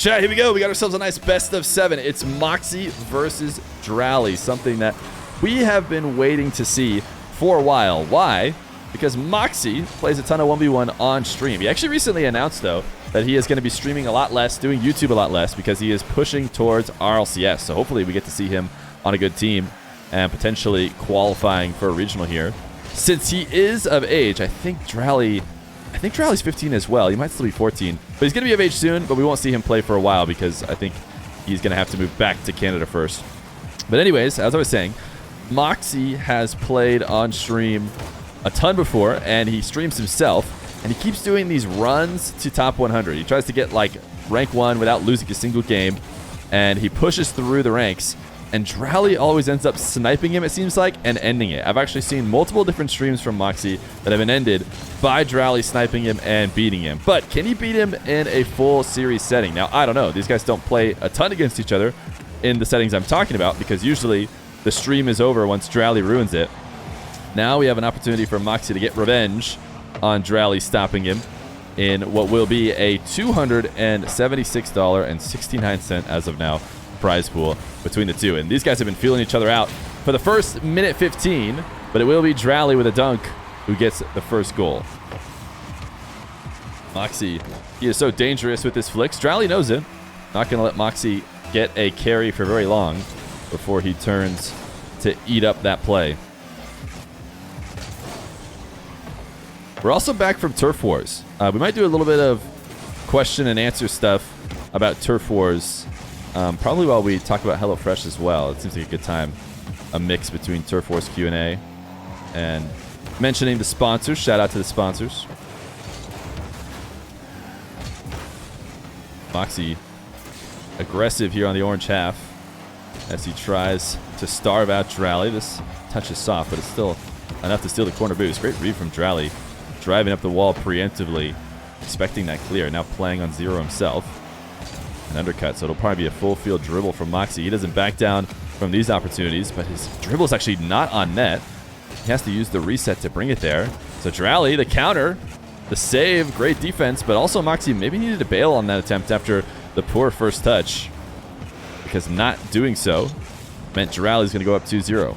Chat, here we go. We got ourselves a nice best of 7. It's Mawkzy versus Dralii, something that we have been waiting to see for a while. Why? Because Mawkzy plays a ton of 1v1 on stream. He actually recently announced, though, that he is going to be streaming a lot less, doing YouTube a lot less, because he is pushing towards RLCS. So hopefully we get to see him on a good team and potentially qualifying for a regional here. Since he is of age, I think Dralii's 15 as well. He might still be 14. But he's going to be of age soon, but we won't see him play for a while because I think he's going to have to move back to Canada first. But anyways, as I was saying, Mawkzy has played on stream a ton before, and he streams himself, and he keeps doing these runs to top 100. He tries to get like rank 1 without losing a single game, and he pushes through the ranks. And Dralii always ends up sniping him, it seems like, and ending it. I've actually seen multiple different streams from Mawkzy that have been ended by Dralii sniping him and beating him. But can he beat him in a full series setting? Now, I don't know. These guys don't play a ton against each other in the settings I'm talking about because usually the stream is over once Dralii ruins it. Now we have an opportunity for Mawkzy to get revenge on Dralii stopping him in what will be a $276.69 as of now prize pool between the two. And these guys have been feeling each other out for the first minute 15, but it will be Dralii with a dunk who gets the first goal. Mawkzy, he is so dangerous with his flicks. Dralii knows it. Not going to let Mawkzy get a carry for very long before he turns to eat up that play. We're also back from Turf Wars. We might do a little bit of question and answer stuff about Turf Wars probably while we talk about HelloFresh as well. It seems like a good time. A mix between Turf Wars Q&A and mentioning the sponsors. Shout out to the sponsors. Mawkzy aggressive here on the orange half as he tries to starve out Dralii. This touch is soft, but it's still enough to steal the corner boost. Great read from Dralii. Driving up the wall preemptively, expecting that clear. Now playing on 0 himself. An undercut, so it'll probably be a full field dribble from Mawkzy. He doesn't back down from these opportunities, but his dribble is actually not on net. He has to use the reset to bring it there. So Dralii, the counter, the save, great defense, but also Mawkzy maybe needed to bail on that attempt after the poor first touch, because not doing so meant Dralii's going to go up 2-0.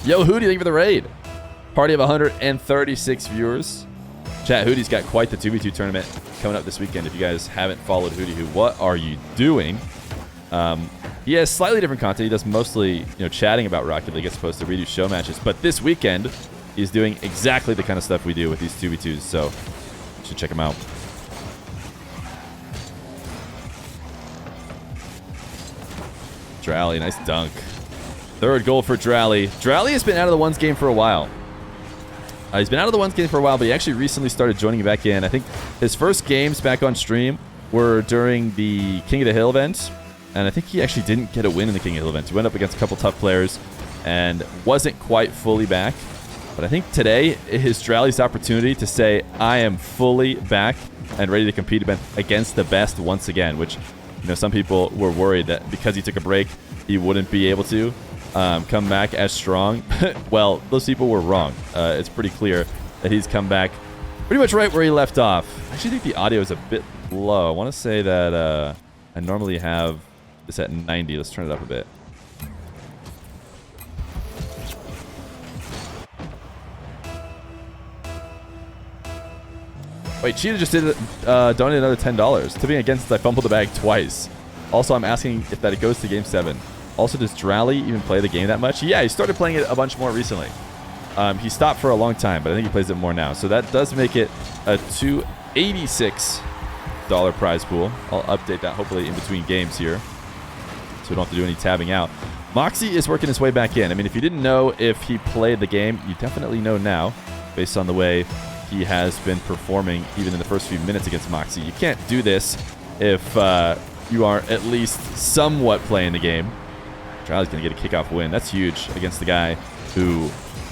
Yo, Hootie, thank you for the raid. Party of 136 viewers. Chat, Hootie's got quite the 2v2 tournament coming up this weekend. If you guys haven't followed Hootie, what are you doing? He has slightly different content. He does mostly, chatting about Rocket League as opposed to redo show matches. But this weekend, he's doing exactly the kind of stuff we do with these 2v2s. So you should check him out. Dralii, nice dunk. Third goal for Dralii. Dralii has been out of the ones game for a while. He's been out of the ones game for a while, but he actually recently started joining back in. I think his first games back on stream were during the King of the Hill event, and I think he actually didn't get a win in the King of the Hill event. He went up against a couple tough players and wasn't quite fully back. But I think today is Dralii's opportunity to say, I am fully back and ready to compete against the best once again, which some people were worried that because he took a break, he wouldn't be able to come back as strong. Well, those people were wrong. It's pretty clear that he's come back pretty much right where he left off. I actually think the audio is a bit low. I want to say that I normally have this at 90. Let's turn it up a bit. Wait, Cheetah just did donate another $10. Tipping against I fumbled the bag twice. Also, I'm asking if that it goes to Game 7. Also, does Dralii even play the game that much? Yeah, he started playing it a bunch more recently. He stopped for a long time, but I think he plays it more now. So that does make it a $286 prize pool. I'll update that hopefully in between games here, so we don't have to do any tabbing out. Mawkzy is working his way back in. I mean, if you didn't know if he played the game, you definitely know now, based on the way he has been performing even in the first few minutes against Mawkzy. You can't do this if you are at least somewhat playing the game. Dralii's going to get a kickoff win. That's huge against the guy who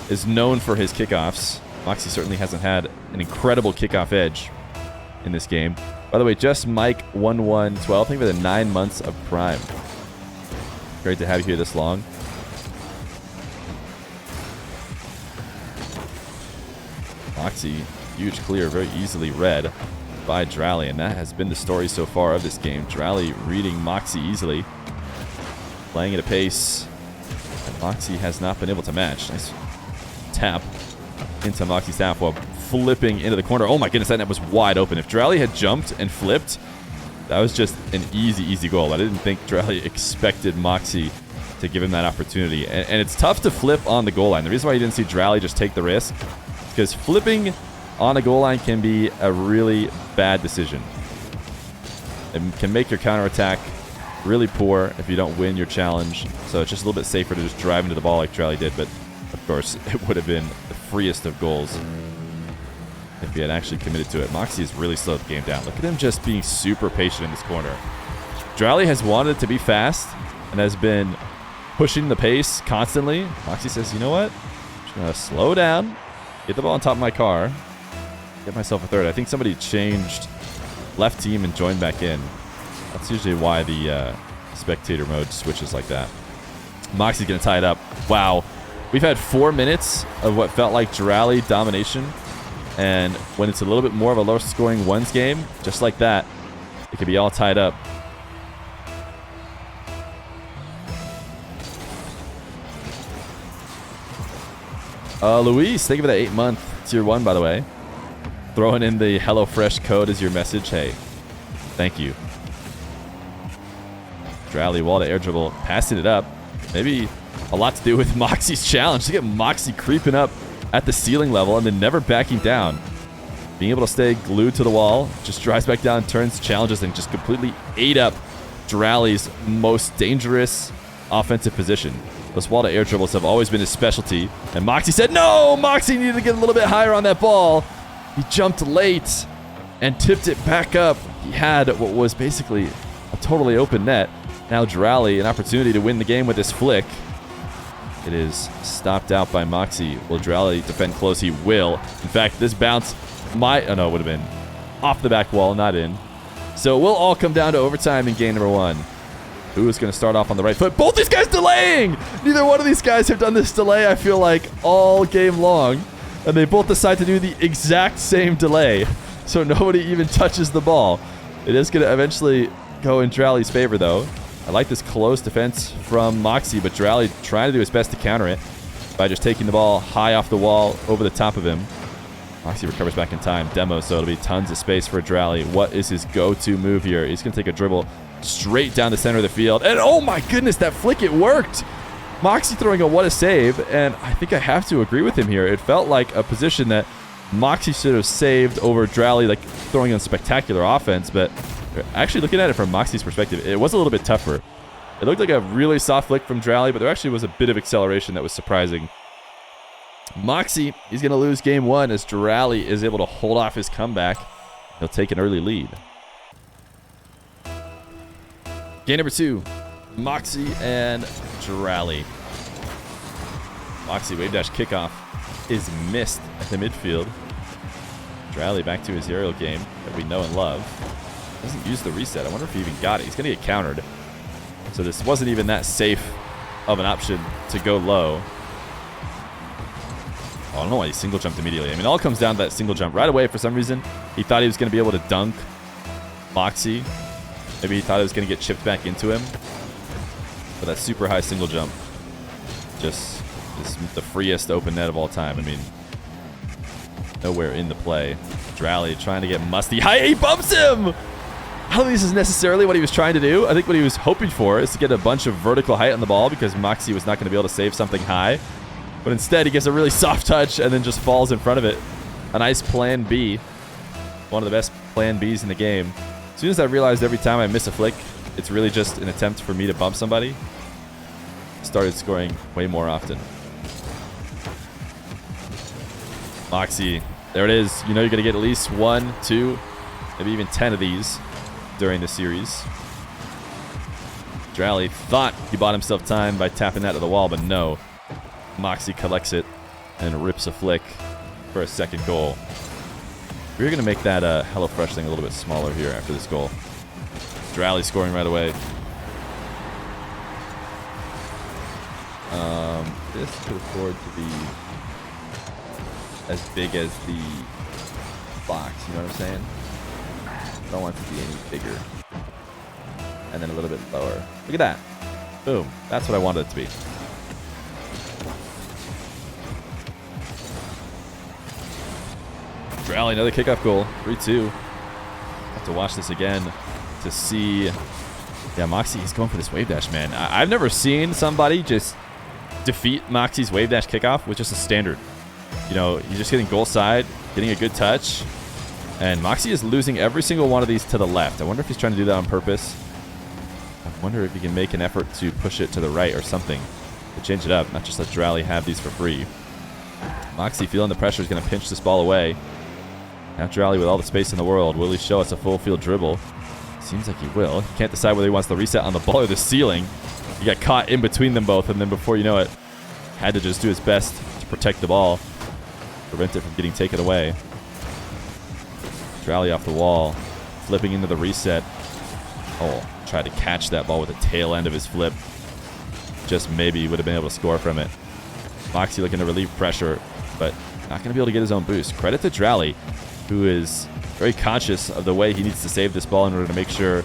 is known for his kickoffs. Mawkzy certainly hasn't had an incredible kickoff edge in this game. By the way, just Mike1112, thank you for the 9 months of Prime. Great to have you here this long. Mawkzy, huge clear, very easily read. by Dralii, and that has been the story so far of this game. Dralii reading Mawkzy easily, playing at a pace that Mawkzy has not been able to match. Nice tap into Mawkzy's half while flipping into the corner. Oh my goodness, that net was wide open. If Dralii had jumped and flipped, that was just an easy goal. I didn't think Dralii expected Mawkzy to give him that opportunity. And it's tough to flip on the goal line. The reason why you didn't see Dralii just take the risk is because flipping on the goal line can be a really bad decision. It can make your counterattack really poor if you don't win your challenge. So it's just a little bit safer to just drive into the ball like Dralii did. But of course, it would have been the freest of goals if he had actually committed to it. Mawkzy has really slowed the game down. Look at him just being super patient in this corner. Dralii has wanted to be fast and has been pushing the pace constantly. Mawkzy says, you know what? I'm just going to slow down, get the ball on top of my car, get myself a third. I think somebody changed left team and joined back in. That's usually why the spectator mode switches like that. Mawkzy's going to tie it up. Wow. We've had 4 minutes of what felt like Dralii domination. And when it's a little bit more of a low-scoring ones game, just like that, it could be all tied up. Luis, thank you for that 8-month tier 1, by the way. Throwing in the HelloFresh code as your message. Hey, thank you. Dralii, wall to air dribble, passing it up. Maybe a lot to do with Mawkzy's challenge. To get Mawkzy creeping up at the ceiling level and then never backing down. Being able to stay glued to the wall, just drives back down, turns challenges, and just completely ate up Dralii's most dangerous offensive position. Those wall to air dribbles have always been his specialty. And Mawkzy said, no! Mawkzy needed to get a little bit higher on that ball. He jumped late and tipped it back up. He had what was basically a totally open net. Now Dralii, an opportunity to win the game with this flick. It is stopped out by Mawkzy. Will Dralii defend close? He will. In fact, this bounce might... Oh, no, it would have been off the back wall, not in. So it will all come down to overtime in game number 1. Who is going to start off on the right foot? Both these guys delaying! Neither one of these guys have done this delay, I feel like, all game long. And they both decide to do the exact same delay. So nobody even touches the ball. It is going to eventually go in Dralii's favor, though. I like this close defense from Mawkzy, but Dralii trying to do his best to counter it by just taking the ball high off the wall over the top of him. Mawkzy recovers back in time. Demo, so it'll be tons of space for Dralii. What is his go-to move here? He's going to take a dribble straight down the center of the field. And oh my goodness, that flick, it worked. Mawkzy throwing a what a save, and I think I have to agree with him here. It felt like a position that Mawkzy should have saved over Dralii, like throwing on spectacular offense, but actually looking at it from Mawkzy's perspective, it was a little bit tougher. It looked like a really soft flick from Dralii, but there actually was a bit of acceleration that was surprising. Mawkzy, he's going to lose game 1 as Dralii is able to hold off his comeback. He'll take an early lead. Game number 2, Mawkzy and Dralii. Mawkzy wave dash kickoff is missed at the midfield. Dralii back to his aerial game that we know and love. Doesn't use the reset. I wonder if he even got it. He's going to get countered. So this wasn't even that safe of an option to go low. Oh, I don't know why he single jumped immediately. I mean, it all comes down to that single jump. Right away, for some reason, he thought he was going to be able to dunk Mawkzy. Maybe he thought it was going to get chipped back into him. But that super high single jump just is the freest open net of all time. I mean, nowhere in the play. Dralii trying to get Musty high. He bumps him! I don't think this is necessarily what he was trying to do. I think what he was hoping for is to get a bunch of vertical height on the ball because Mawkzy was not going to be able to save something high. But instead, he gets a really soft touch and then just falls in front of it. A nice plan B. One of the best plan Bs in the game. As soon as I realized every time I miss a flick, it's really just an attempt for me to bump somebody, I started scoring way more often. Mawkzy, there it is. You know you're going to get at least 1, 2, maybe even 10 of these during the series. Dralii thought he bought himself time by tapping that to the wall, but no. Mawkzy collects it and rips a flick for a second goal. We're going to make that HelloFresh thing a little bit smaller here after this goal. Dralii scoring right away. This could afford to be as big as the box, you know what I'm saying? I don't want it to be any bigger. And then a little bit lower. Look at that. Boom. That's what I wanted it to be. Dralii, another kickoff goal. 3-2. Have to watch this again to see. Yeah, Mawkzy, he's going for this wave dash, man. I've never seen somebody just defeat Mawkzy's wave dash kickoff with just a standard. You know, he's just hitting goal side, getting a good touch. And Mawkzy is losing every single one of these to the left. I wonder if he's trying to do that on purpose. I wonder if he can make an effort to push it to the right or something to change it up, not just let Dralii have these for free. Mawkzy, feeling the pressure, is going to pinch this ball away. Now Dralii with all the space in the world. Will he show us a full field dribble? Seems like he will. He can't decide whether he wants the reset on the ball or the ceiling. He got caught in between them both, and then before you know it, had to just do his best to protect the ball, prevent it from getting taken away. Dralii off the wall, flipping into the reset. Oh, tried to catch that ball with the tail end of his flip. Just maybe would have been able to score from it. Mawkzy looking to relieve pressure, but not going to be able to get his own boost. Credit to Dralii, who is very conscious of the way he needs to save this ball in order to make sure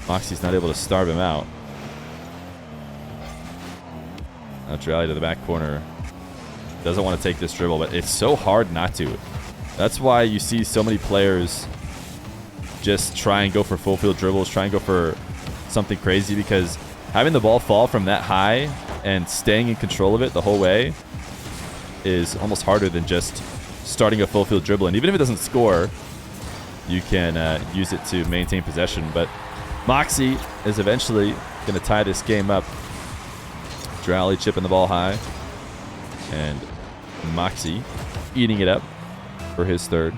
Mawkzy's not able to starve him out. Now Dralii to the back corner. Doesn't want to take this dribble, but it's so hard not to. That's why you see so many players just try and go for full field dribbles, try and go for something crazy, because having the ball fall from that high and staying in control of it the whole way is almost harder than just starting a full field dribble. And even if it doesn't score, you can use it to maintain possession. But Mawkzy is eventually going to tie this game up. Dralii chipping the ball high, and Mawkzy eating it up for his third.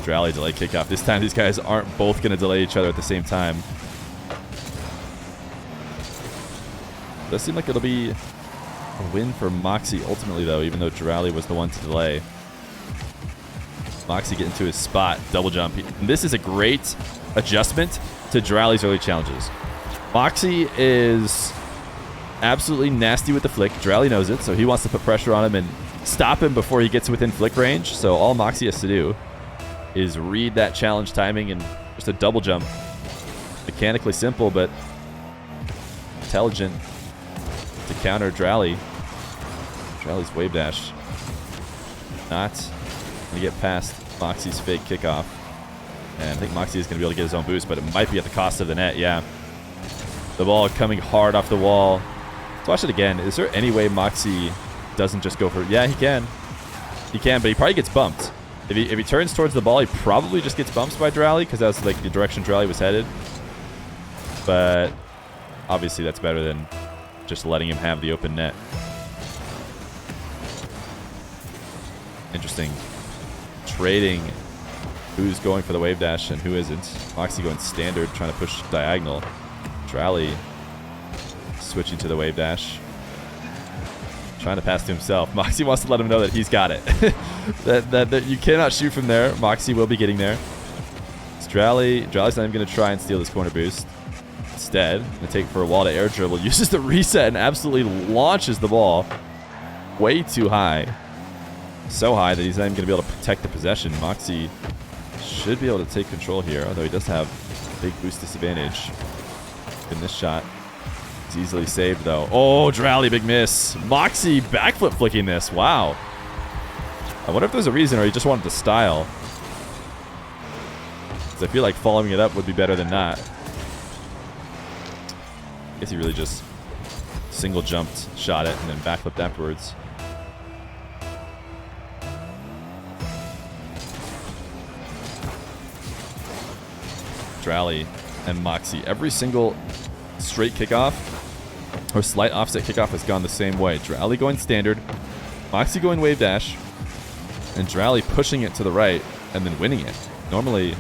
Dralii delay kickoff. This time these guys aren't both going to delay each other at the same time. Does seem like it'll be a win for Mawkzy ultimately, though, even though Dralii was the one to delay. Mawkzy getting to his spot, double jump. And this is a great adjustment to Dralii's early challenges. Mawkzy is absolutely nasty with the flick. Dralii knows it, so he wants to put pressure on him and stop him before he gets within flick range. So all Mawkzy has to do is read that challenge timing and just a double jump. Mechanically simple, but intelligent to counter Dralii. Dralii's wave dash not going to get past Mawkzy's fake kickoff. And I think Mawkzy is going to be able to get his own boost, but it might be at the cost of the net, yeah. The ball coming hard off the wall. Let's watch it again. Is there any way Mawkzy doesn't just go for it? Yeah, he can. He can, but he probably gets bumped. If he turns towards the ball, he probably just gets bumped by Dralii, because that's like the direction Dralii was headed. But obviously that's better than just letting him have the open net. Interesting. Trading who's going for the wave dash and who isn't. Mawkzy going standard, trying to push diagonal. Dralii switching to the wave dash, trying to pass to himself. Mawkzy wants to let him know that he's got it. that you cannot shoot from there. Mawkzy will be getting there. It's Dralii. Dralii's not even going to try and steal this corner boost. Instead, going to take for a wall to air dribble. Uses the reset and absolutely launches the ball way too high. So high that he's not even going to be able to protect the possession. Mawkzy should be able to take control here, although he does have a big boost disadvantage in this shot. It's easily saved, though. Oh, Dralii, big miss. Mawkzy backflip flicking this. Wow. I wonder if there's a reason, or he just wanted to style. Because I feel like following it up would be better than not. I guess he really just single jumped, shot it, and then backflipped afterwards. Dralii and Mawkzy. Every single straight kickoff or slight offset kickoff has gone the same way. Dralii going standard, Mawkzy going wave dash, and Dralii pushing it to the right and then winning it. Normally,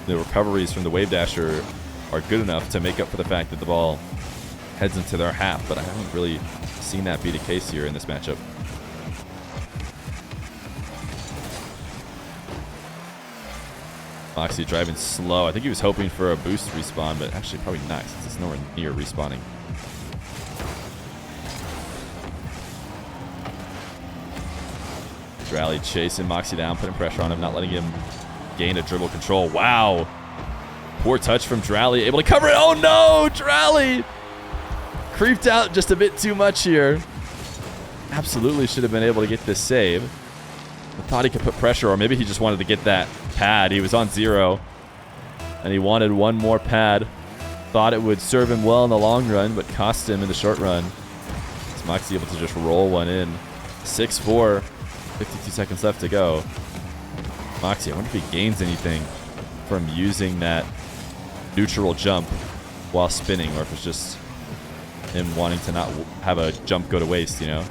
the recoveries from the wave dasher are good enough to make up for the fact that the ball heads into their half, but I haven't really seen that be the case here in this matchup. Mawkzy driving slow. I think he was hoping for a boost respawn, but actually probably not, since it's nowhere near respawning. Dralii chasing Mawkzy down, putting pressure on him, not letting him gain a dribble control. Wow. Poor touch from Dralii. Able to cover it. Oh, no. Dralii creeped out just a bit too much here. Absolutely should have been able to get this save. I thought he could put pressure, or maybe he just wanted to get that pad. He was on 0, and he wanted one more pad. Thought it would serve him well in the long run, but cost him in the short run. Is Mawkzy able to just roll one in? 6-4. 52 seconds left to go. Mawkzy, I wonder if he gains anything from using that neutral jump while spinning, or if it's just him wanting to not have a jump go to waste, you know?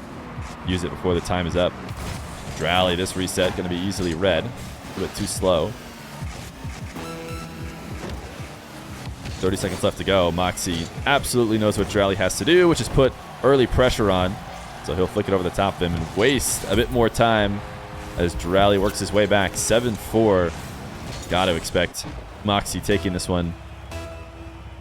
Use it before the time is up. Dralii, this reset going to be easily red. A little bit too slow. 30 seconds left to go. Mawkzy absolutely knows what Dralii has to do, which is put early pressure on. So he'll flick it over the top of him and waste a bit more time as Dralii works his way back. 7-4. Got to expect Mawkzy taking this one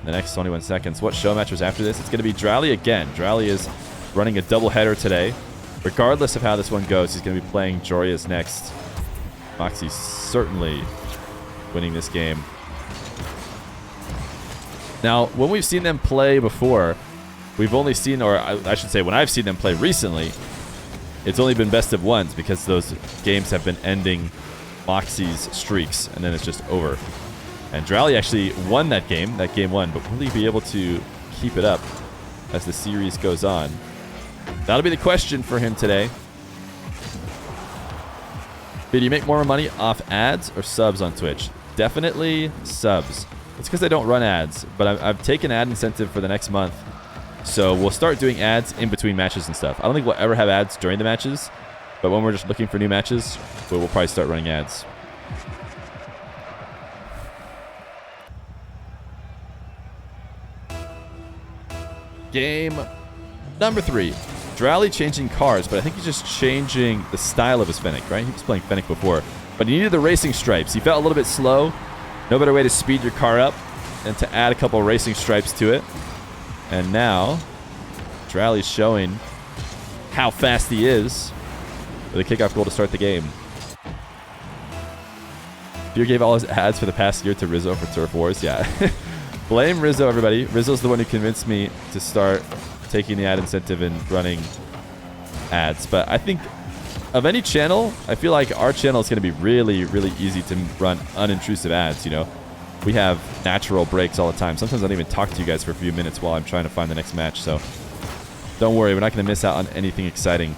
in the next 21 seconds. What show match was after this? It's going to be Dralii again. Dralii is running a doubleheader today. Regardless of how this one goes, he's going to be playing Joria's next. Mawkzy certainly winning this game. Now, when we've seen them play before, we've only seen, or I should say when I've seen them play recently, it's only been best of ones because those games have been ending Mawkzy's streaks, and then it's just over. And Dralii actually won that game 1, but will he be able to keep it up as the series goes on? That'll be the question for him today. Do you make more money off ads or subs on Twitch? Definitely subs. It's because I don't run ads, but I've taken ad incentive for the next month. So we'll start doing ads in between matches and stuff. I don't think we'll ever have ads during the matches, but when we're just looking for new matches, we'll probably start running ads. Game number 3. Dralii changing cars, but I think he's just changing the style of his Fennec, right? He was playing Fennec before, but he needed the racing stripes. He felt a little bit slow. No better way to speed your car up than to add a couple racing stripes to it. And now, Dralii's showing how fast he is with a kickoff goal to start the game. Feer gave all his ads for the past year to Rizzo for Turf Wars. Yeah. Blame Rizzo, everybody. Rizzo's the one who convinced me to start taking the ad incentive and running ads. But I think of any channel, I feel like our channel is going to be really, really easy to run unintrusive ads, you know. We have natural breaks all the time. Sometimes I don't even talk to you guys for a few minutes while I'm trying to find the next match. So don't worry, we're not going to miss out on anything exciting.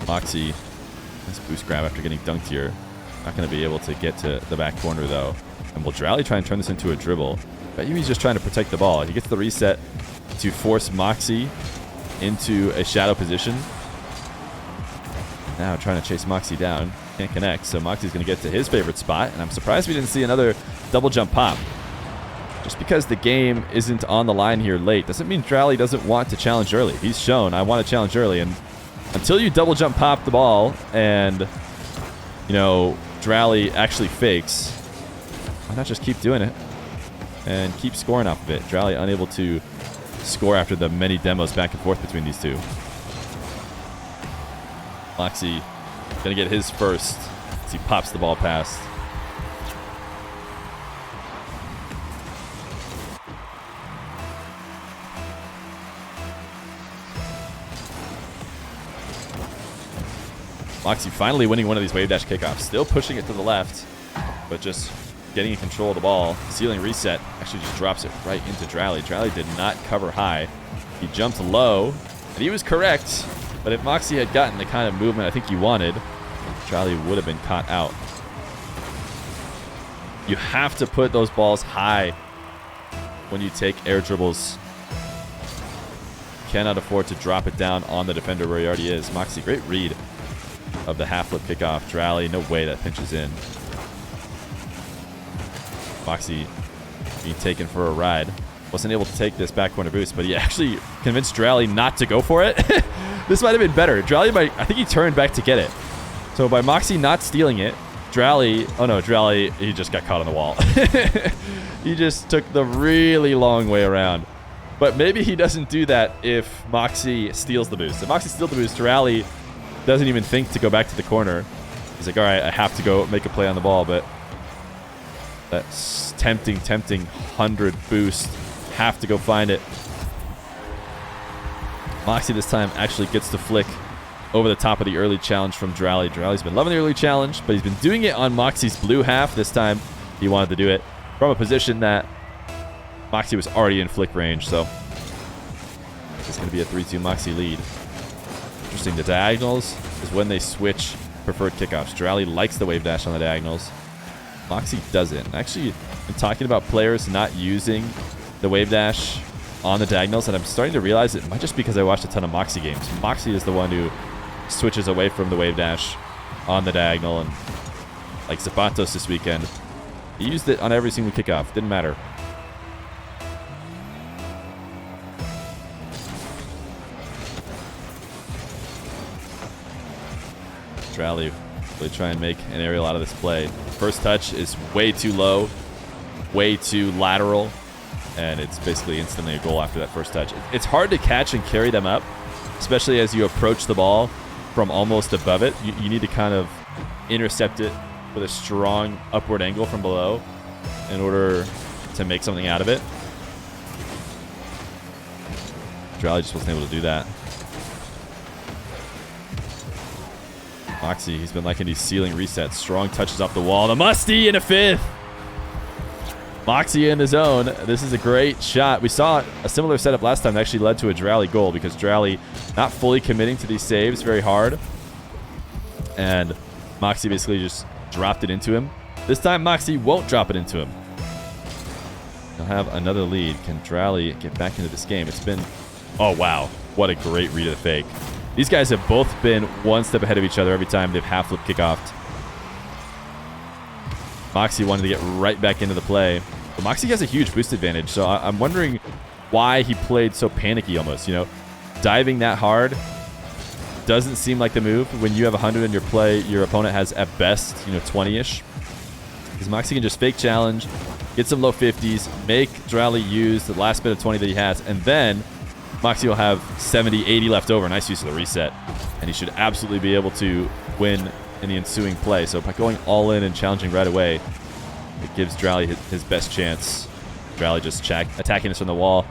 Mawkzy, nice boost grab after getting dunked here. Not going to be able to get to the back corner, though. And will Dralii try and turn this into a dribble? But he's just trying to protect the ball. He gets the reset to force Mawkzy into a shadow position. Now trying to chase Mawkzy down. Can't connect, so Mawkzy's going to get to his favorite spot. And I'm surprised we didn't see another double jump pop. Just because the game isn't on the line here late doesn't mean Dralii doesn't want to challenge early. He's shown, I want to challenge early. And until you double jump pop the ball and, you know, Dralii actually fakes, why not just keep doing it and keep scoring off of it? Dralii unable to score after the many demos back and forth between these two. Mawkzy gonna get his first as he pops the ball past. Mawkzy finally winning one of these wave dash kickoffs. Still pushing it to the left, but just getting in control of the ball. Ceiling reset actually just drops it right into Dralii. Dralii did not cover high. He jumped low, and he was correct. But if Mawkzy had gotten the kind of movement I think he wanted, Dralii would have been caught out. You have to put those balls high when you take air dribbles. Cannot afford to drop it down on the defender where he already is. Mawkzy, great read of the half flip kickoff. Dralii, no way that pinches in. Mawkzy being taken for a ride. Wasn't able to take this back corner boost, but he actually convinced Dralii not to go for it. This might have been better. Dralii, I think he turned back to get it. So by Mawkzy not stealing it, Dralii, oh no, Dralii, he just got caught on the wall. He just took the really long way around. But maybe he doesn't do that if Mawkzy steals the boost. If Mawkzy steals the boost, Dralii doesn't even think to go back to the corner. He's like, all right, I have to go make a play on the ball, but that's tempting 100 boost. Have to go find it. Mawkzy this time actually gets to flick over the top of the early challenge from Dralii. Dralii's been loving the early challenge, but he's been doing it on Mawkzy's blue half. This time, he wanted to do it from a position that Mawkzy was already in flick range, so it's going to be a 3-2 Mawkzy lead. Interesting, the diagonals is when they switch preferred kickoffs. Dralii likes the wave dash on the diagonals. Mawkzy doesn't. Actually, I'm talking about players not using the wave dash on the diagonals, and I'm starting to realize it might just be because I watched a ton of Mawkzy games. Mawkzy is the one who switches away from the wave dash on the diagonal, and like Zapatos this weekend, he used it on every single kickoff. Didn't matter. Dralii really try and make an aerial out of this play. First touch is way too low, way too lateral, and it's basically instantly a goal after that first touch. It's hard to catch and carry them up, especially as you approach the ball from almost above it. You need to kind of intercept it with a strong upward angle from below in order to make something out of it. Dralii just wasn't able to do that. Mawkzy, he's been liking these ceiling resets. Strong touches off the wall. The musty in a fifth. Mawkzy in the zone. This is a great shot. We saw a similar setup last time that actually led to a Dralii goal because Dralii not fully committing to these saves very hard. And Mawkzy basically just dropped it into him. This time Mawkzy won't drop it into him. He'll have another lead. Can Dralii get back into this game? It's been... Oh, wow. What a great read of the fake. These guys have both been one step ahead of each other every time they've half-flip kickoffed. Mawkzy wanted to get right back into the play. But Mawkzy has a huge boost advantage, so I'm wondering why he played so panicky almost, you know? Diving that hard doesn't seem like the move. When you have 100 in your play, your opponent has at best, 20-ish. Because Mawkzy can just fake challenge, get some low 50s, make Dralii use the last bit of 20 that he has, and then Mawkzy will have 70, 80 left over. Nice use of the reset. And he should absolutely be able to win in the ensuing play. So by going all in and challenging right away, it gives Dralii his best chance. Dralii just attacking us from the wall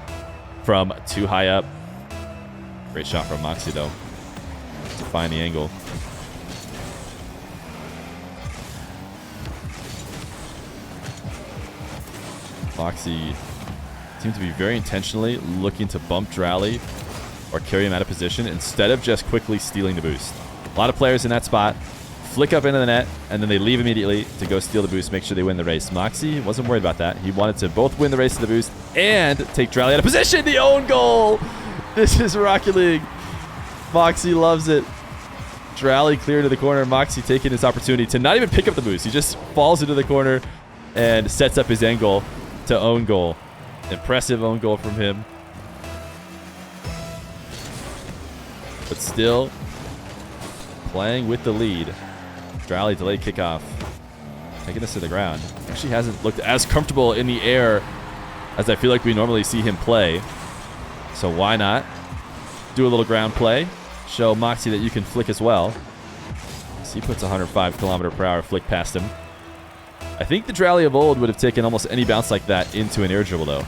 from too high up. Great shot from Mawkzy, though, to find the angle. Mawkzy seemed to be very intentionally looking to bump Dralii or carry him out of position instead of just quickly stealing the boost. A lot of players in that spot flick up into the net, and then they leave immediately to go steal the boost, make sure they win the race. Mawkzy wasn't worried about that. He wanted to both win the race to the boost and take Dralii out of position. The own goal! This is Rocket League. Mawkzy loves it. Dralii clear to the corner. Mawkzy taking his opportunity to not even pick up the boost. He just falls into the corner and sets up his angle to own goal. Impressive own goal from him. But still playing with the lead. Dralii delayed kickoff. Taking this to the ground. Actually hasn't looked as comfortable in the air as I feel like we normally see him play. So why not do a little ground play? Show Mawkzy that you can flick as well. So he puts 105 km/h flick past him. I think the Dralii of old would have taken almost any bounce like that into an air dribble, though.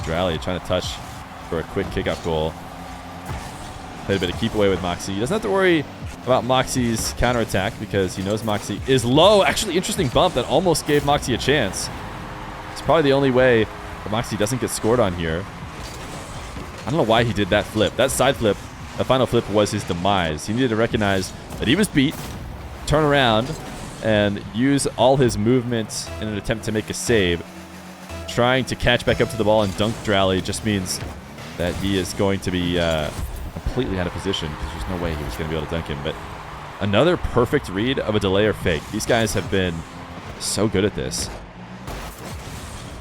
Dralii trying to touch for a quick kickoff goal. Played a bit of keep away with Mawkzy. He doesn't have to worry about Mawkzy's counterattack because he knows Mawkzy is low. Actually, interesting bump that almost gave Mawkzy a chance. It's probably the only way that Mawkzy doesn't get scored on here. I don't know why he did that flip. That side flip, the final flip, was his demise. He needed to recognize that he was beat, turn around, and use all his movement in an attempt to make a save. Trying to catch back up to the ball and dunk Dralii just means that he is going to be completely out of position because there's no way he was going to be able to dunk him. But another perfect read of a delay or fake. These guys have been so good at this.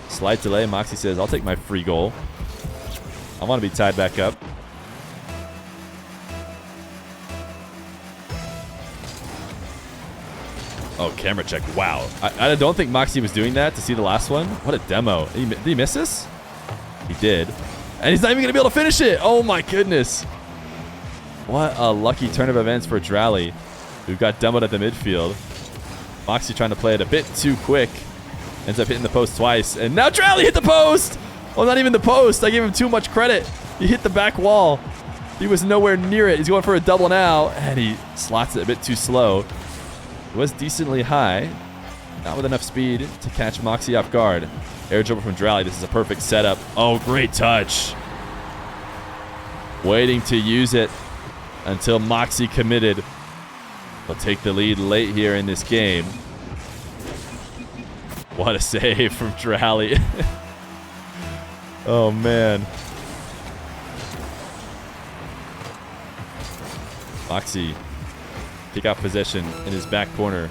Slight delay. Mawkzy says, I'll take my free goal. I want to be tied back up. Oh, camera check. Wow. I don't think Mawkzy was doing that to see the last one. What a demo. Did he miss this? He did. And he's not even going to be able to finish it. Oh, my goodness. What a lucky turn of events for Dralii, who got demoed at the midfield. Mawkzy trying to play it a bit too quick. Ends up hitting the post twice. And now Dralii hit the post. Well, not even the post. I gave him too much credit. He hit the back wall. He was nowhere near it. He's going for a double now. And he slots it a bit too slow. It was decently high. Not with enough speed to catch Mawkzy off guard. Air dribble from Dralii. This is a perfect setup. Oh, great touch. Waiting to use it until Mawkzy committed. He'll take the lead late here in this game. What a save from Dralii. Oh, man. Mawkzy, kick out possession in his back corner.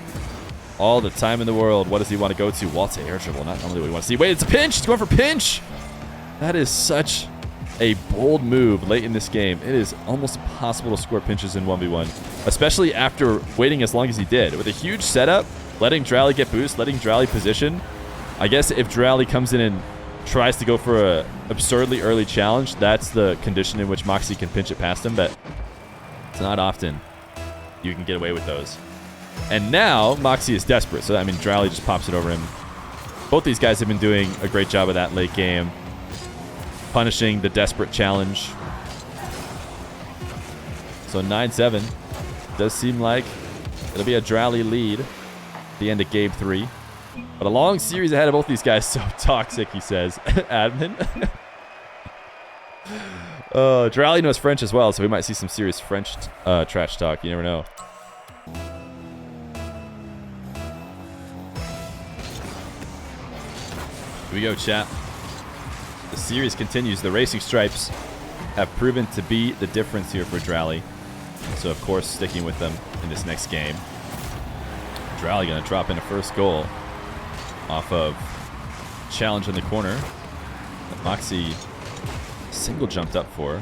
All the time in the world. What does he want to go to? Waltz air dribble. Not normally what he wants to see. Wait, it's a pinch. He's going for pinch. That is such a bold move late in this game. It is almost impossible to score pinches in 1v1, especially after waiting as long as he did. With a huge setup, letting Dralii get boost, letting Dralii position. I guess if Dralii comes in and tries to go for a absurdly early challenge, that's the condition in which Mawkzy can pinch it past him, but it's not often you can get away with those. And now Mawkzy is desperate, so I mean Dralii just pops it over him. Both these guys have been doing a great job of that late game, punishing the desperate challenge. So 9-7 does seem like it'll be a Dralii lead at the end of game 3. But a long series ahead of both these guys. So toxic, he says. Admin. Dralii knows French as well, so we might see some serious French trash talk. You never know. Here we go, chat. The series continues. The racing stripes have proven to be the difference here for Dralii. So, of course, sticking with them in this next game. Dralii going to drop in a first goal off of challenge in the corner that Mawkzy single jumped up for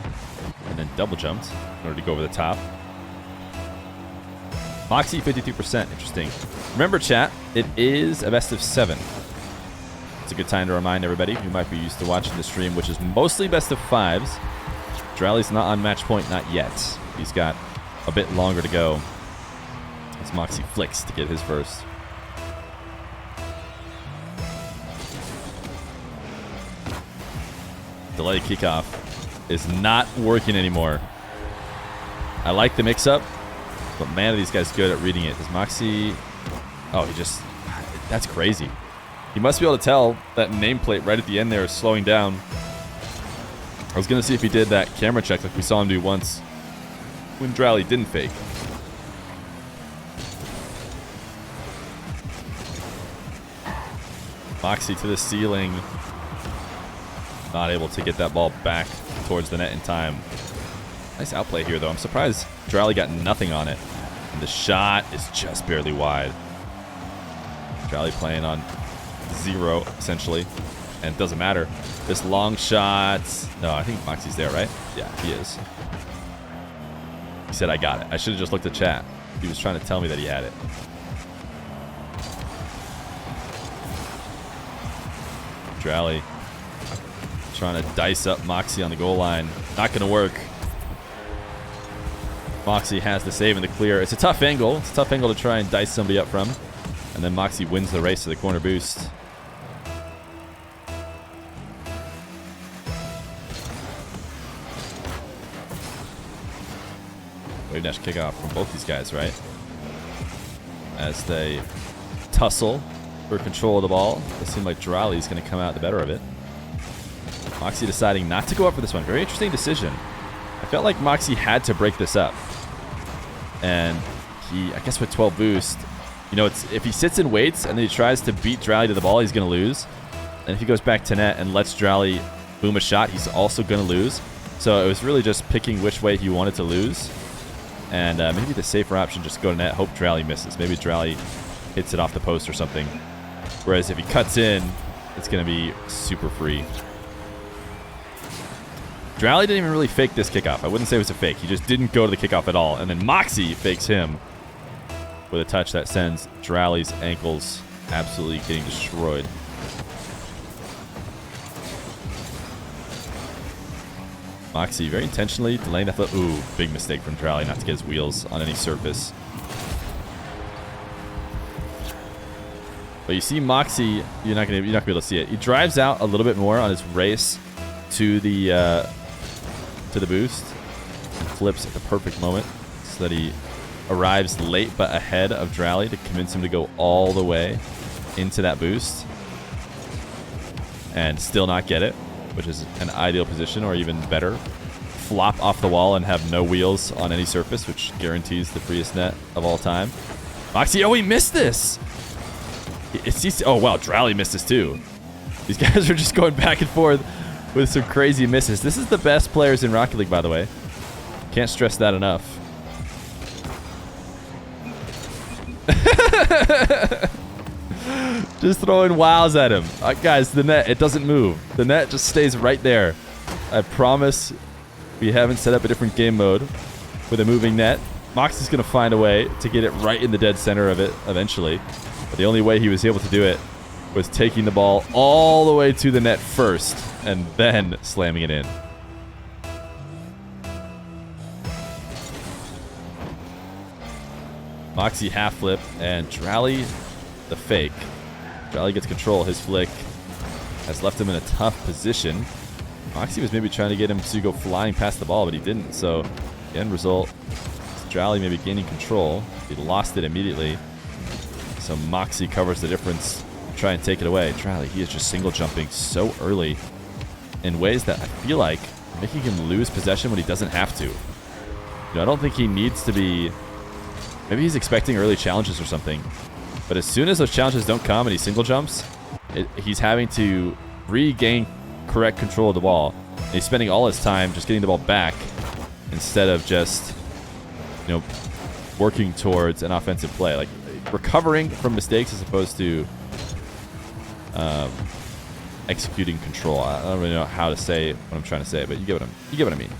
and then double jumped in order to go over the top. Mawkzy 53%. Interesting. Remember, chat, it is a best of 7. It's a good time to remind everybody who might be used to watching the stream, which is mostly best of 5s. Dralii's not on match point, not yet. He's got a bit longer to go as Mawkzy flicks to get his first. Delay kickoff is not working anymore. I like the mix-up, but man, are these guys good at reading it. Is Mawkzy... Oh, he just... That's crazy. He must be able to tell that nameplate right at the end there is slowing down. I was going to see if he did that camera check like we saw him do once when Dralii didn't fake. Mawkzy to the ceiling. Not able to get that ball back towards the net in time. Nice outplay here, though. I'm surprised Dralii got nothing on it. And the shot is just barely wide. Dralii playing on 0, essentially. And it doesn't matter. This long shot... No, I think Mawkzy's there, right? Yeah, he is. He said, I got it. I should have just looked at chat. He was trying to tell me that he had it. Dralii trying to dice up Mawkzy on the goal line. Not going to work. Mawkzy has the save in the clear. It's a tough angle. It's a tough angle to try and dice somebody up from. And then Mawkzy wins the race to the corner boost. Wave dash kickoff from both these guys, right? As they tussle for control of the ball. It seems like Dralii's going to come out the better of it. Mawkzy deciding not to go up for this one. Very interesting decision. I felt like Mawkzy had to break this up. And he, I guess with 12 boost, you know, it's if he sits and waits and then he tries to beat Dralii to the ball, he's going to lose. And if he goes back to net and lets Dralii boom a shot, he's also going to lose. So it was really just picking which way he wanted to lose. And maybe the safer option, just go to net, hope Dralii misses. Maybe Dralii hits it off the post or something. Whereas if he cuts in, it's going to be super free. Dralii didn't even really fake this kickoff. I wouldn't say it was a fake. He just didn't go to the kickoff at all. And then Mawkzy fakes him with a touch that sends Dralii's ankles absolutely getting destroyed. Mawkzy very intentionally delaying that foot. Ooh, big mistake from Dralii not to get his wheels on any surface. But you see Mawkzy, you're not gonna be able to see it. He drives out a little bit more on his race to the boost, and flips at the perfect moment so that he arrives late but ahead of Dralii to convince him to go all the way into that boost and still not get it, which is an ideal position, or even better, flop off the wall and have no wheels on any surface, which guarantees the freest net of all time. Mawkzy, oh, he missed this! Oh, wow, Dralii missed this too. These guys are just going back and forth with some crazy misses. This is the best players in Rocket League, by the way. Can't stress that enough. Just throwing wows at him. Guys, the net, it doesn't move. The net just stays right there. I promise we haven't set up a different game mode with a moving net. Mawkzy's going to find a way to get it right in the dead center of it eventually. But the only way he was able to do it was taking the ball all the way to the net first and then slamming it in. Mawkzy half flip and Dralii the fake. Dralii gets control. His flick has left him in a tough position. Mawkzy was maybe trying to get him to go flying past the ball, but he didn't. So the end result is Dralii maybe gaining control. He lost it immediately. So Mawkzy covers the difference to try and take it away. Dralii, he is just single jumping so early in ways that I feel like are making him lose possession when he doesn't have to. You know, I don't think he needs to be... Maybe he's expecting early challenges or something. But as soon as those challenges don't come and he single jumps, he's having to regain correct control of the ball. And he's spending all his time just getting the ball back instead of just, you know, working towards an offensive play. Like, recovering from mistakes as opposed to executing control. I don't really know how to say what I'm trying to say, but you get what I mean.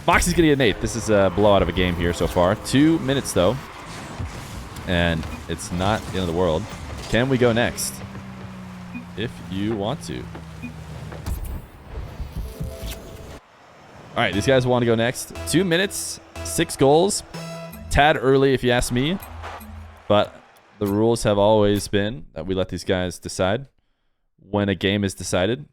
Mawkzy's gonna get an 8. This is a blowout of a game here so far. 2 minutes though, and it's not the end of the world. Can we go next? If you want to. All right, these guys want to go next. 2 minutes, 6 goals. Tad early, if you ask me, but the rules have always been that we let these guys decide when a game is decided.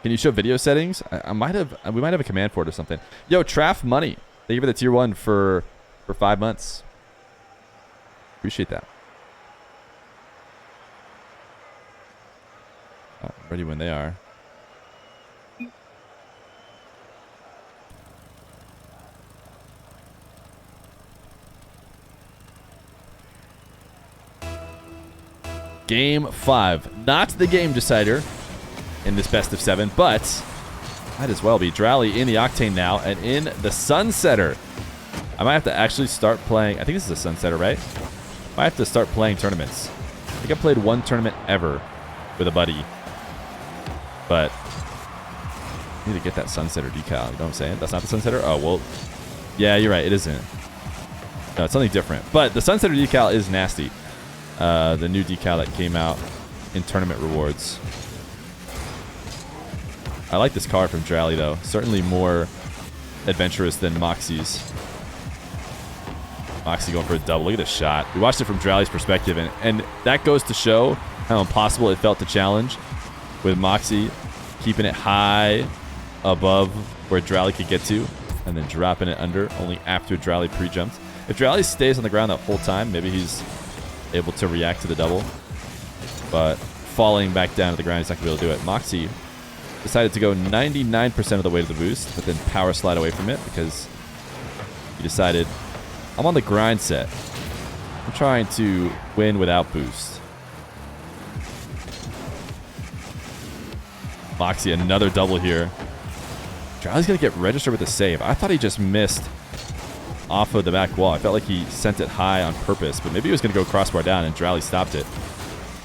Can you show video settings? We might have a command for it or something. Yo, Traff Money. Thank you for the tier 1 for 5 months. Appreciate that. Oh, ready when they are. Game 5. Not the game decider in this best of 7, but might as well be. Dralii in the Octane now and in the Sunsetter. I might have to actually start playing. I think this is a Sunsetter, right? I have to start playing tournaments. I think I played 1 tournament ever with a buddy. But I need to get that Sunsetter decal. You know what I'm saying? That's not the Sunsetter? Oh, well. Yeah, you're right. It isn't. No, it's something different. But the Sunsetter decal is nasty. The new decal that came out in tournament rewards. I like this card from Dralii, though. Certainly more adventurous than Mawkzy's. Mawkzy going for a double. Look at this shot. We watched it from Dralii's perspective, and that goes to show how impossible it felt to challenge with Mawkzy keeping it high above where Dralii could get to and then dropping it under only after Dralii pre-jumped. If Dralii stays on the ground that whole time, maybe he's able to react to the double. But falling back down to the ground, he's not going to be able to do it. Mawkzy decided to go 99% of the way to the boost, but then power slide away from it because he decided, I'm on the grind set. I'm trying to win without boost. Mawkzy, another double here. Dralii's going to get registered with a save. I thought he just missed off of the back wall. I felt like he sent it high on purpose, but maybe he was going to go crossbar down and Dralii stopped it.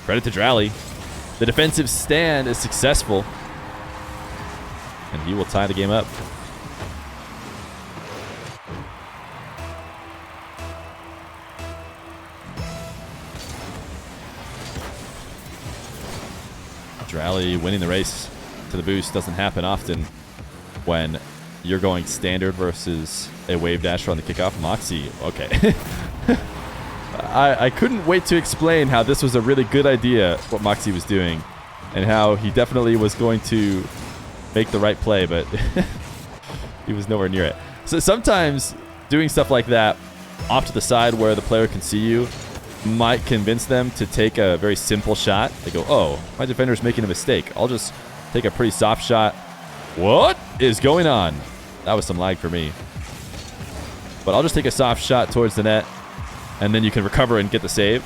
Credit to Dralii. The defensive stand is successful. And he will tie the game up. Dralii winning the race to the boost doesn't happen often when you're going standard versus a wave dasher on the kickoff. Mawkzy, okay. I couldn't wait to explain how this was a really good idea, what Mawkzy was doing, and how he definitely was going to make the right play, but he was nowhere near it. So sometimes doing stuff like that off to the side where the player can see you might convince them to take a very simple shot. They go, oh, my defender's making a mistake. I'll just take a pretty soft shot. What is going on? That was some lag for me. But I'll just take a soft shot towards the net, and then you can recover and get the save.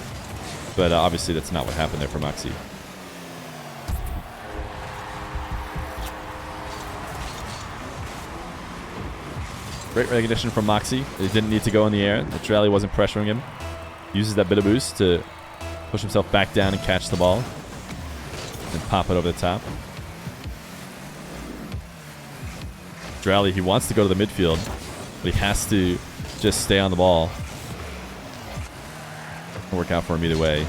But obviously that's not what happened there for Mawkzy. Great recognition from Mawkzy. He didn't need to go in the air. Dralii wasn't pressuring him. Uses that bit of boost to push himself back down and catch the ball. And pop it over the top. Dralii, he wants to go to the midfield, but he has to just stay on the ball. It'll work out for him either way.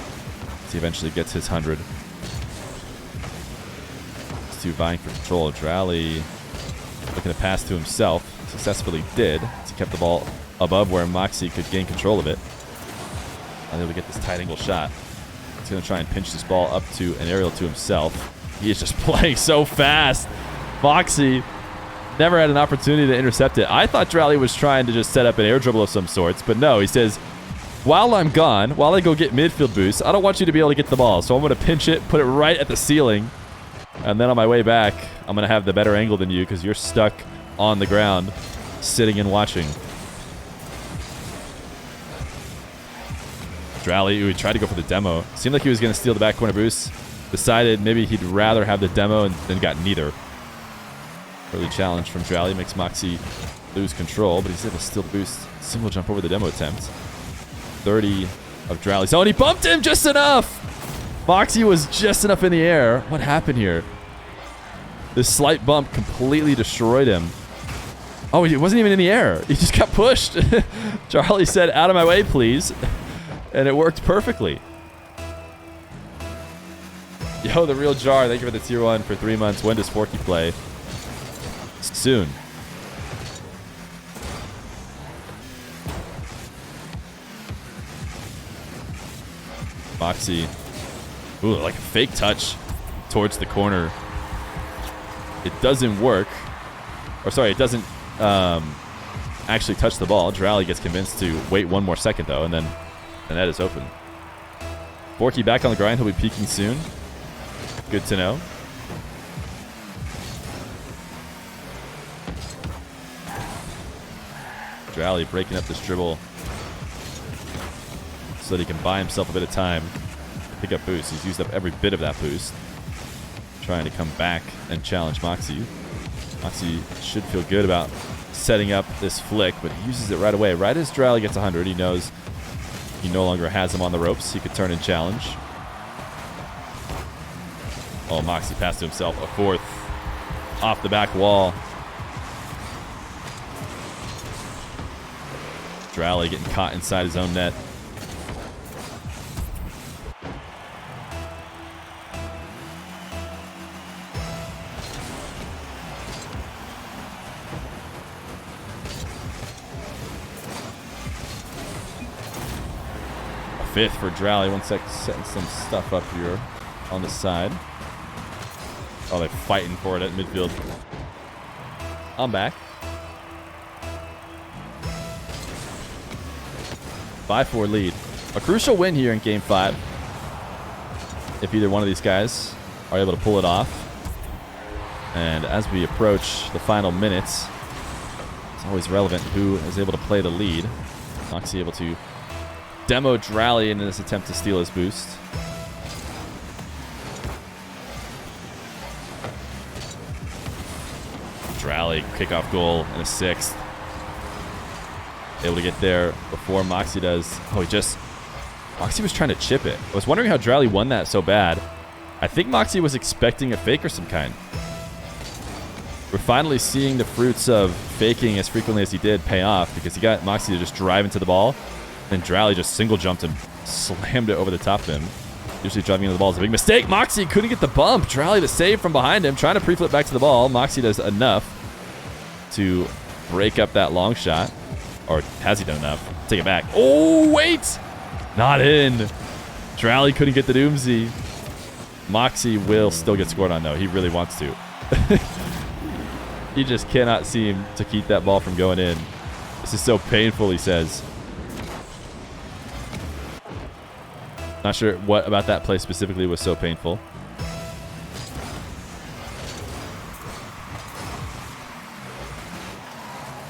As he eventually gets his 100. These two vying for control. Dralii looking to pass to himself. Successfully did. As he kept the ball above where Mawkzy could gain control of it. Unable to get this tight angle shot. He's going to try and pinch this ball up to an aerial to himself. He is just playing so fast. Mawkzy never had an opportunity to intercept it. I thought Dralii was trying to just set up an air dribble of some sorts, but no, he says, while I'm gone, while I go get midfield boost, I don't want you to be able to get the ball, so I'm going to pinch it, put it right at the ceiling, and then on my way back, I'm going to have the better angle than you because you're stuck on the ground, sitting and watching. Dralii, he tried to go for the demo. Seemed like he was going to steal the back corner boost. Decided maybe he'd rather have the demo and then got neither. Early challenge from Dralii makes Mawkzy lose control, but he's able to steal the boost. Single jump over the demo attempt. 30 of Dralii's. Oh, and he bumped him just enough! Mawkzy was just enough in the air. What happened here? This slight bump completely destroyed him. Oh, he wasn't even in the air. He just got pushed. Dralii said, out of my way, please. And it worked perfectly. Yo, the real jar. Thank you for the tier 1 for 3 months. When does Forky play? Soon. Mawkzy. Ooh, like a fake touch towards the corner. It doesn't work. Or sorry, it doesn't actually touch the ball. Dralii gets convinced to wait one more second, though, and then the net is open. Forky back on the grind. He'll be peaking soon. Good to know. Dralii breaking up this dribble so that he can buy himself a bit of time. Pick up boost. He's used up every bit of that boost. Trying to come back and challenge Mawkzy. Mawkzy should feel good about setting up this flick, but he uses it right away. Right as Dralii gets 100, he knows he no longer has him on the ropes. He could turn and challenge. Oh, Mawkzy passed to himself. A fourth off the back wall. Dralii getting caught inside his own net. A fifth for Dralii. 1 sec, setting some stuff up here on the side. Oh, they're fighting for it at midfield. I'm back. 5-4 lead. A crucial win here in Game 5. If either one of these guys are able to pull it off. And as we approach the final minutes, it's always relevant who is able to play the lead. Mawkzy able to demo Dralii in this attempt to steal his boost. Dralii, kickoff goal and a 6th. Able to get there before Mawkzy does. Oh, he just Mawkzy was trying to chip it. I was wondering how Dralii won that so bad. I think Mawkzy was expecting a fake or some kind. We're finally seeing the fruits of faking as frequently as he did pay off, because he got Mawkzy to just drive into the ball, and Dralii just single jumped him, slammed it over the top of him. Usually driving into the ball is a big mistake. Mawkzy couldn't get the bump. Dralii to save from behind him, trying to pre-flip back to the ball. Mawkzy does enough to break up that long shot. Or has he done enough? Take it back. Oh, wait! Not in. Dralii couldn't get the Doomsy. Mawkzy will still get scored on, though. He really wants to. He just cannot seem to keep that ball from going in. This is so painful, he says. Not sure what about that play specifically was so painful.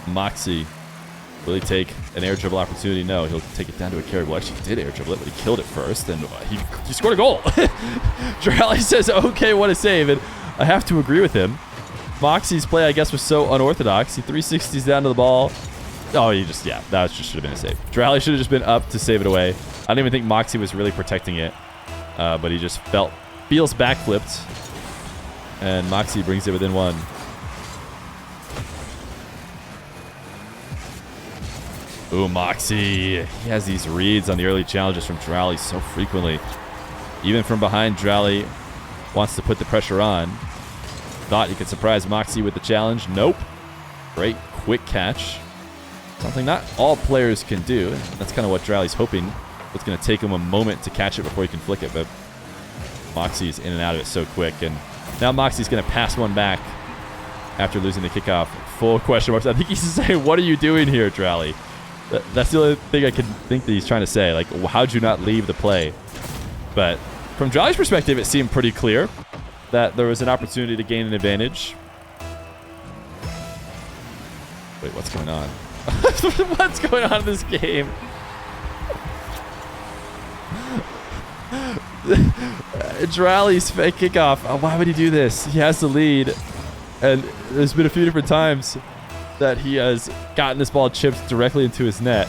Mawkzy, will he take an air dribble opportunity? No, he'll take it down to a carry. Well, actually, he did air dribble it, but he killed it first, and he scored a goal. Dralii says, okay, what a save, and I have to agree with him. Mawkzy's play, I guess, was so unorthodox. He 360s down to the ball. Oh, that just should have been a save. Dralii should have just been up to save it away. I don't even think Mawkzy was really protecting it, but he just feels backflipped, and Mawkzy brings it within one. Ooh, Mawkzy. He has these reads on the early challenges from Dralii so frequently. Even from behind, Dralii wants to put the pressure on. Thought he could surprise Mawkzy with the challenge. Nope. Great quick catch. Something not all players can do. That's kind of what Dralii's hoping. It's going to take him a moment to catch it before he can flick it, but Mawkzy's in and out of it so quick. And now Mawkzy's going to pass one back after losing the kickoff. Full question marks. I think he's saying, what are you doing here, Dralii? That's the only thing I can think that he's trying to say. Like, how'd you not leave the play? But from Dralii's perspective, it seemed pretty clear that there was an opportunity to gain an advantage. Wait, what's going on? What's going on in this game? Dralii's fake kickoff. Oh, why would he do this? He has the lead, and there's been a few different times that he has gotten this ball chipped directly into his net.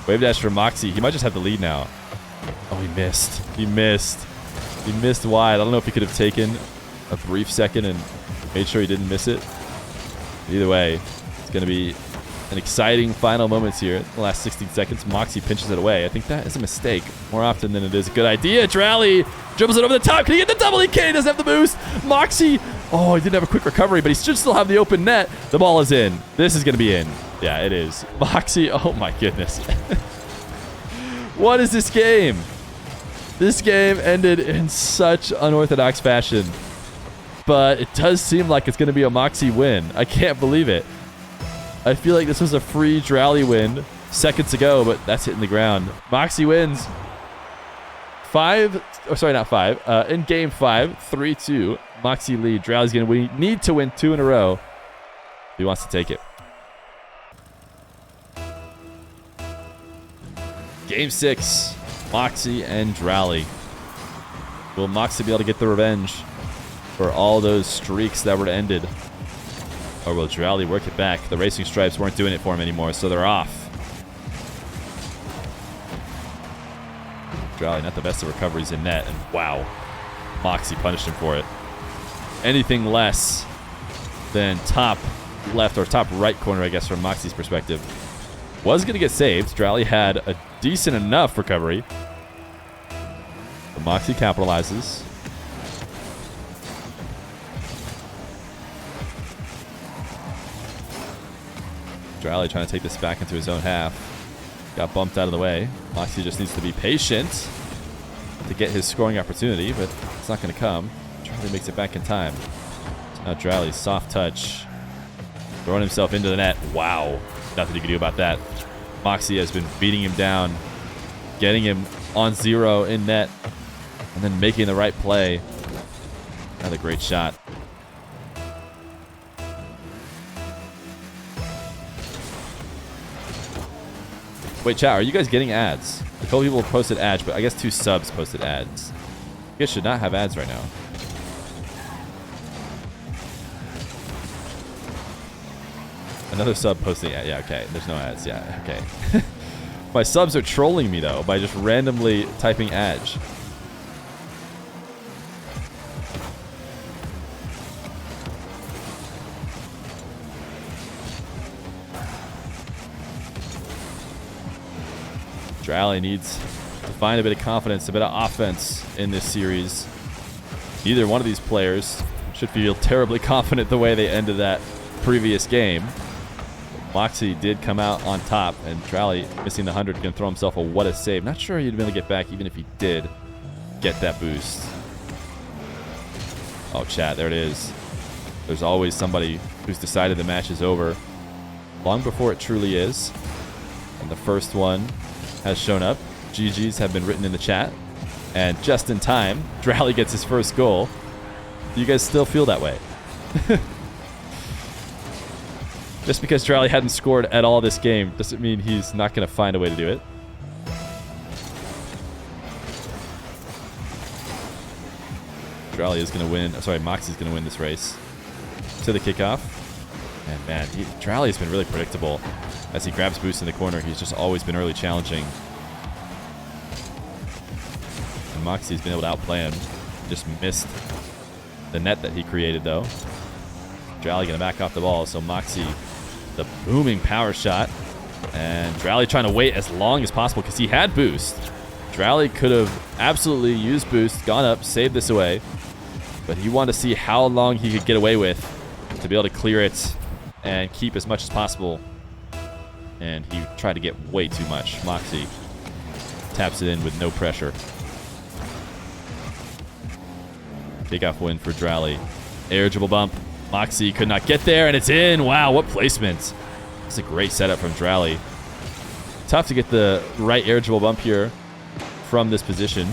Wave dash for Mawkzy. He might just have the lead now. Oh, he missed. He missed. He missed wide. I don't know if he could have taken a brief second and made sure he didn't miss it. Either way, it's going to be an exciting final moments here. In the last 16 seconds, Mawkzy pinches it away. I think that is a mistake more often than it is a good idea. Dralii dribbles it over the top. Can he get the double? He can. He doesn't have the boost. Mawkzy. Oh, he didn't have a quick recovery, but he should still have the open net. The ball is in. This is going to be in. Yeah, it is. Mawkzy. Oh, my goodness. What is this game? This game ended in such unorthodox fashion. But it does seem like it's going to be a Mawkzy win. I can't believe it. I feel like this was a free Dralii win seconds ago, but that's hitting the ground. Mawkzy wins. In game 5, 3-2. Mawkzy lead. Dralii's going to need to win 2 in a row if he wants to take it. Game 6. Mawkzy and Dralii. Will Mawkzy be able to get the revenge for all those streaks that were ended? Or will Dralii work it back? The racing stripes weren't doing it for him anymore, so they're off. Dralii, not the best of recoveries in net, and wow, Mawkzy punished him for it. Anything less than top left or top right corner, I guess, from Mawkzy's perspective, was going to get saved. Dralii had a decent enough recovery. But Mawkzy capitalizes. Dralii trying to take this back into his own half. Got bumped out of the way. Mawkzy just needs to be patient to get his scoring opportunity, but it's not going to come. Dralii makes it back in time. So now Dralii's soft touch. Throwing himself into the net. Wow. Nothing you can do about that. Mawkzy has been beating him down, getting him on 0 in net, and then making the right play. Another great shot. Wait, chat, are you guys getting ads? A couple people posted ads, but I guess 2 subs posted ads. You guys should not have ads right now. Another sub posting. Yeah, okay. There's no ads. Yeah, okay. My subs are trolling me, though, by just randomly typing ads. Dralii needs to find a bit of confidence, a bit of offense in this series. Neither one of these players should feel terribly confident the way they ended that previous game. Mawkzy did come out on top, and Dralii, missing the 100, can throw himself a what a save. Not sure he'd be able to get back even if he did get that boost. Oh, chat, there it is. There's always somebody who's decided the match is over long before it truly is. And the first one has shown up. GGs have been written in the chat. And just in time, Dralii gets his first goal. Do you guys still feel that way? Just because Dralii hadn't scored at all this game doesn't mean he's not going to find a way to do it. Dralii is going to win. Sorry, Mawkzy's going to win this race to the kickoff. And man, Dralii has been really predictable. As he grabs boost in the corner, he's just always been early challenging. And Mawkzy's been able to outplay him. Just missed the net that he created, though. Dralii going to back off the ball, so Mawkzy, the booming power shot. And Dralii trying to wait as long as possible because he had boost. Dralii could have absolutely used boost, gone up, saved this away. But he wanted to see how long he could get away with to be able to clear it and keep as much as possible. And he tried to get way too much. Mawkzy taps it in with no pressure. Takeoff win for Dralii. Air dribble bump. Mawkzy could not get there, and it's in. Wow, what placement. It's a great setup from Dralii. Tough to get the right air dribble bump here from this position.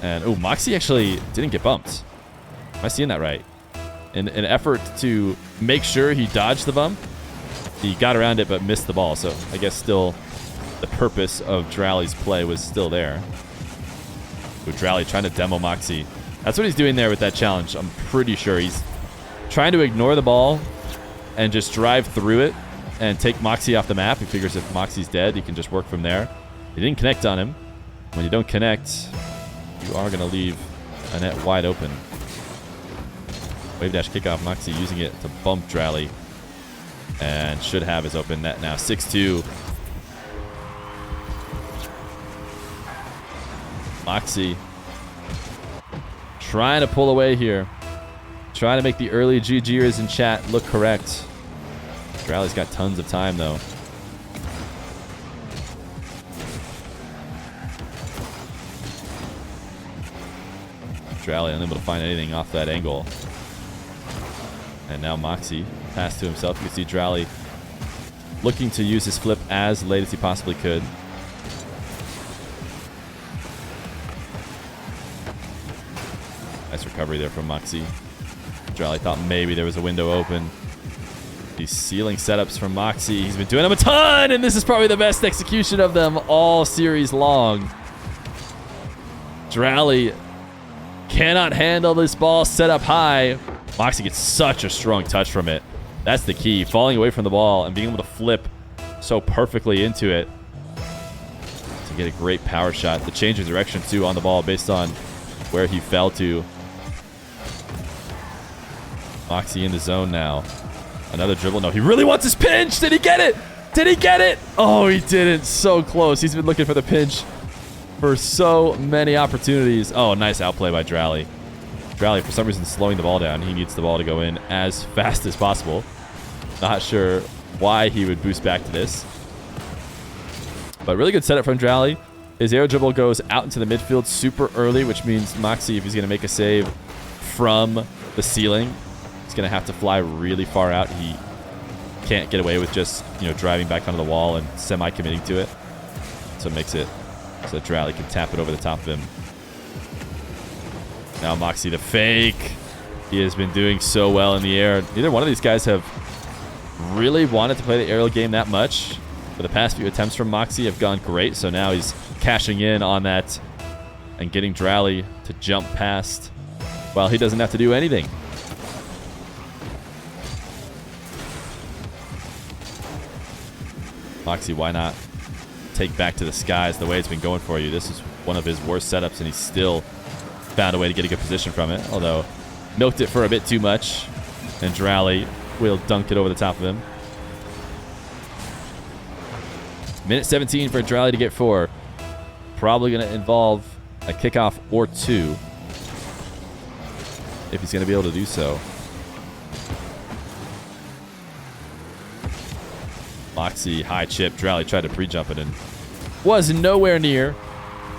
And, oh, Mawkzy actually didn't get bumped. Am I seeing that right? In an effort to make sure he dodged the bump, he got around it but missed the ball. So I guess still the purpose of Dralii's play was still there. With Dralii trying to demo Mawkzy. That's what he's doing there with that challenge. I'm pretty sure he's trying to ignore the ball and just drive through it and take Mawkzy off the map. He figures if Moxie's dead, he can just work from there. He didn't connect on him. When you don't connect, you are going to leave a net wide open. Wave dash kickoff. Mawkzy using it to bump Dralii. And should have his open net now. 6-2. Mawkzy trying to pull away here. Trying to make the early GGers in chat look correct. Dralii's got tons of time, though. Dralii unable to find anything off that angle. And now Mawkzy passed to himself. You can see Dralii looking to use his flip as late as he possibly could. Nice recovery there from Mawkzy. Dralii thought maybe there was a window open. These ceiling setups from Mawkzy. He's been doing them a ton, and this is probably the best execution of them all series long. Dralii cannot handle this ball set up high. Mawkzy gets such a strong touch from it. That's the key. Falling away from the ball and being able to flip so perfectly into it to get a great power shot. To change his direction, too, on the ball based on where he fell to. Mawkzy in the zone now. Another dribble. No, he really wants his pinch. Did he get it? Did he get it? Oh, he didn't. So close. He's been looking for the pinch for so many opportunities. Oh, nice outplay by Dralii. Dralii, for some reason, slowing the ball down. He needs the ball to go in as fast as possible. Not sure why he would boost back to this. But really good setup from Dralii. His air dribble goes out into the midfield super early, which means Mawkzy, if he's going to make a save from the ceiling, he's going to have to fly really far out. He can't get away with just, driving back onto the wall and semi-committing to it. So it makes it so that Dralii can tap it over the top of him. Now Mawkzy the fake. He has been doing so well in the air. Neither one of these guys have really wanted to play the aerial game that much. But the past few attempts from Mawkzy have gone great. So now he's cashing in on that and getting Dralii to jump past while he doesn't have to do anything. Mawkzy, why not take back to the skies the way it's been going for you? This is one of his worst setups, and he still found a way to get a good position from it, although milked it for a bit too much, and Dralii will dunk it over the top of him. Minute 17 for Dralii to get 4. Probably going to involve a kickoff or 2 if he's going to be able to do so. Mawkzy, high chip. Dralii tried to pre-jump it and was nowhere near.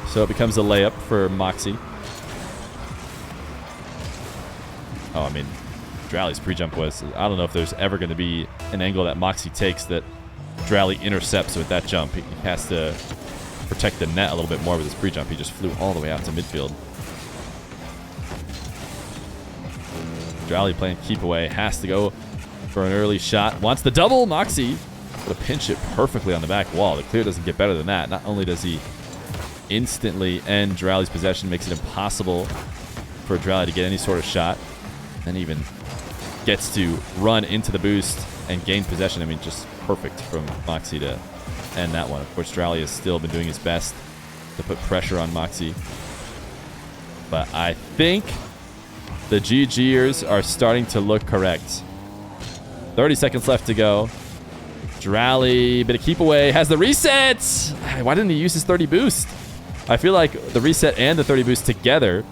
So it becomes a layup for Mawkzy. Oh, I mean, Dralii's pre-jump was... I don't know if there's ever going to be an angle that Mawkzy takes that Dralii intercepts with that jump. He has to protect the net a little bit more with his pre-jump. He just flew all the way out to midfield. Dralii playing keep away. Has to go for an early shot. Wants the double. Mawkzy will pinch it perfectly on the back wall. The clear doesn't get better than that. Not only does he instantly end Dralii's possession, makes it impossible for Dralii to get any sort of shot, and even gets to run into the boost and gain possession. I mean, just perfect from Mawkzy to end that one. Of course, Dralii has still been doing his best to put pressure on Mawkzy. But I think the GGers are starting to look correct. 30 seconds left to go. Dralii, bit of keep away, has the reset. Why didn't he use his 30 boost? I feel like the reset and the 30 boost together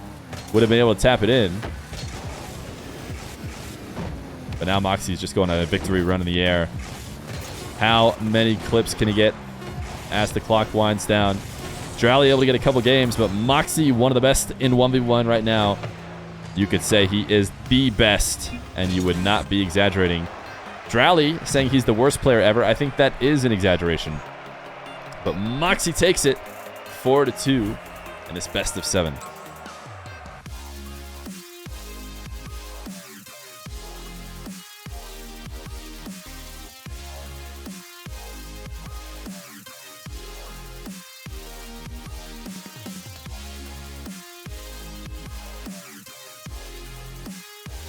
would have been able to tap it in. But now Mawkzy's just going on a victory run in the air. How many clips can he get as the clock winds down? Dralii able to get a couple games, but Mawkzy, one of the best in 1v1 right now. You could say he is the best, and you would not be exaggerating. Dralii saying he's the worst player ever. I think that is an exaggeration. But Mawkzy takes it 4-2 in this best of 7.